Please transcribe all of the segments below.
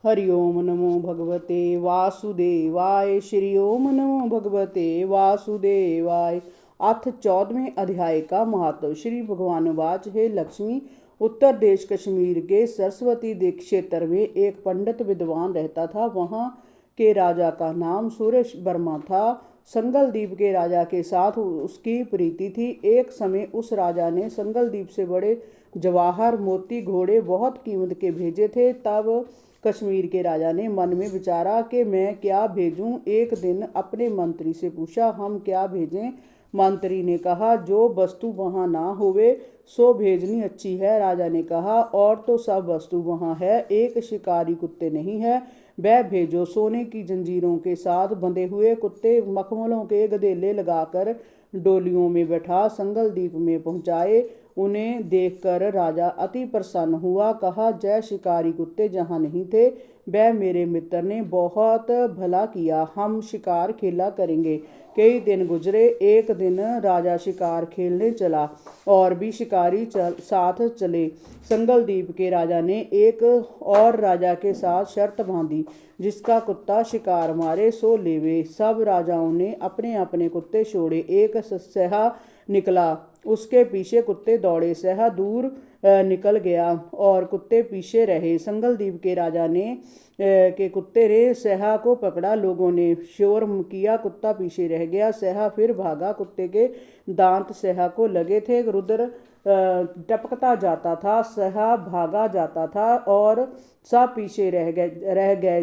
हरि ओम नमो भगवते वासुदेवाय। श्री ओम नमो भगवते वासुदेवाय। अथ 14वें अध्याय का महत्व। श्री भगवान वाच, हे लक्ष्मी, उत्तर देश कश्मीर के सरस्वती देश क्षेत्र में एक पंडित विद्वान रहता था। वहाँ के राजा का नाम सूर्य वर्मा था। संगल द्वीप के राजा के साथ उसकी प्रीति थी। एक समय उस राजा ने संगल द्वीप से बड़े जवाहर, मोती, घोड़े बहुत कीमत के भेजे थे। तब कश्मीर के राजा ने मन में विचारा कि मैं क्या भेजूं। एक दिन अपने मंत्री से पूछा, हम क्या भेजें? मंत्री ने कहा, जो वस्तु वहाँ ना होवे सो भेजनी अच्छी है। राजा ने कहा, और तो सब वस्तु वहाँ है, एक शिकारी कुत्ते नहीं है, वह भेजो। सोने की जंजीरों के साथ बंधे हुए कुत्ते मखमलों के गदेले लगाकर डोलियों में बैठा संगल द्वीप में पहुंचाए। उन्हें देखकर राजा अति प्रसन्न हुआ। कहा, जय शिकारी कुत्ते जहाँ नहीं थे, वह मेरे मित्र ने बहुत भला किया। हम शिकार खेला करेंगे। कई दिन गुजरे। एक दिन राजा शिकार खेलने चला और भी शिकारी साथ चले। संगल द्वीप के राजा ने एक और राजा के साथ शर्त बांधी, जिसका कुत्ता शिकार मारे सो लेवे। सब राजाओं ने अपने अपने कुत्ते छोड़े। एक सहा निकला, उसके पीछे कुत्ते दौड़े। सहा दूर निकल गया और कुत्ते पीछे रहे। संगल द्वीप के राजा ने के कुत्ते ने सहा को पकड़ा। लोगों ने शोर किया, कुत्ता पीछे रह गया। सहा फिर भागा। कुत्ते के दांत सहा को लगे थे। रुद्र टपकता जाता था, सहा भागा जाता था और सब पीछे रह गए।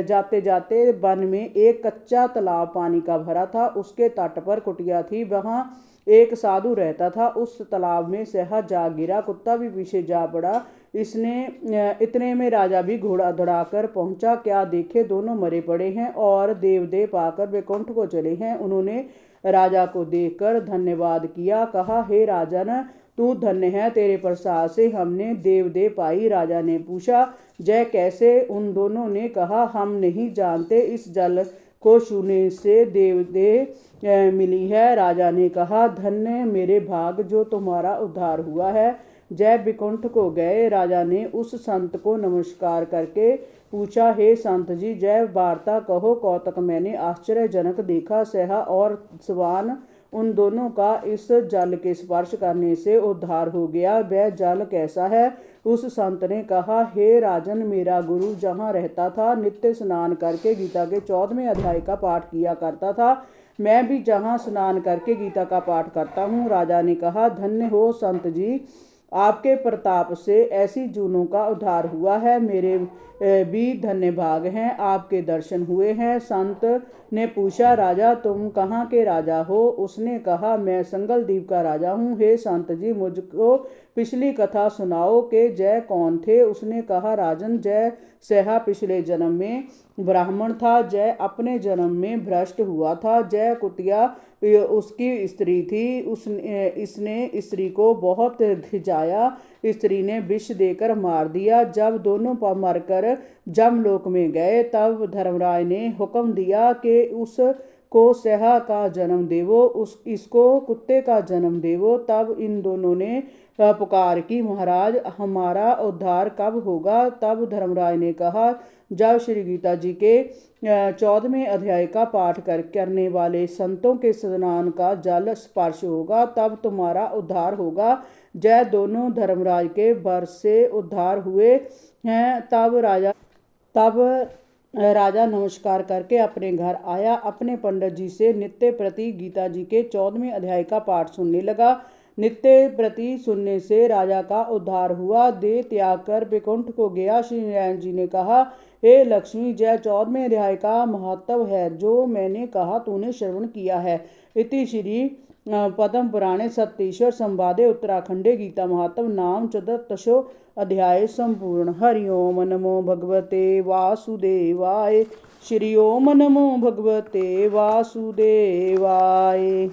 जाते जाते वन में एक कच्चा तालाब पानी का भरा था। उसके तट पर कुटिया थी। वहाँ एक साधु रहता था। उस तालाब में सहा जा गिरा। कुत्ता भी पीछे जा पड़ा। इतने में राजा भी घोड़ा दौड़ाकर पहुंचा। क्या देखे, दोनों मरे पड़े हैं और देवदेव पाकर वैकुंठ को चले हैं। उन्होंने राजा को देखकर धन्यवाद किया। कहा, हे राजन, तू धन्य है, तेरे प्रसाद से हमने देवदेव पाई। राजा ने पूछा, जय कैसे? उन दोनों ने कहा, हम नहीं जानते, इस जल को छूने से देवदेव मिली है। राजा ने कहा, धन्य मेरे भाग जो तुम्हारा उद्धार हुआ है। जय विकुंठ को गए। राजा ने उस संत को नमस्कार करके पूछा, हे संत जी, जय वार्ता कहो। कौतक मैंने आश्चर्यजनक देखा। सहा और स्वान, उन दोनों का इस जल के स्पर्श करने से उद्धार हो गया। वह जल कैसा है? उस संत ने कहा, हे राजन, मेरा गुरु जहाँ रहता था, नित्य स्नान करके गीता के 14वें अध्याय का पाठ किया करता था। मैं भी जहाँ स्नान करके गीता का पाठ करता हूँ। राजा ने कहा, धन्य हो संत जी, आपके प्रताप से ऐसी जूनों का उद्धार हुआ है। मेरे भी धन्य भाग हैं, आपके दर्शन हुए हैं। संत ने पूछा, राजा तुम कहाँ के राजा हो? उसने कहा, मैं संगल द्वीप का राजा हूँ। हे संत जी, मुझको पिछली कथा सुनाओ कि जय कौन थे? उसने कहा, राजन, जय सहा पिछले जन्म में ब्राह्मण था। जय अपने जन्म में भ्रष्ट हुआ था। जय कुटिया उसकी स्त्री थी। इसने स्त्री को बहुत खिंचाया। स्त्री ने विष देकर मार दिया। जब दोनों मरकर जमलोक में गए, तब धर्मराज ने हुक्म दिया कि उसको सहा का जन्म देवो, इसको कुत्ते का जन्म देवो। तब इन दोनों ने पुकार की, महाराज, हमारा उद्धार कब होगा? तब धर्मराज ने कहा, जब श्री गीता जी के 14वें अध्याय का पाठ करने वाले संतों के स्नान का जल स्पर्श होगा, तब तुम्हारा उद्धार होगा। जय दोनों धर्मराज के वर से उद्धार हुए हैं। तब राजा नमस्कार करके अपने घर आया। अपने पंडित जी से नित्य प्रति गीता जी के 14वें अध्याय का पाठ सुनने लगा। नित्य प्रति सुनने से राजा का उद्धार हुआ। देह त्याग कर वैकुंठ को गया। श्री नारायण जी ने कहा, हे लक्ष्मी, जय 14वें अध्याय का महत्व है, जो मैंने कहा तूने श्रवण किया है। इति श्री पद्म पुराणे सत्येश्वर संवादे उत्तराखंडे गीता महत्व नाम चतुर्दशो अध्याय संपूर्ण। हरि ओम नमो भगवते वासुदेवाय। श्री ओम नमो भगवते वासुदेवाय।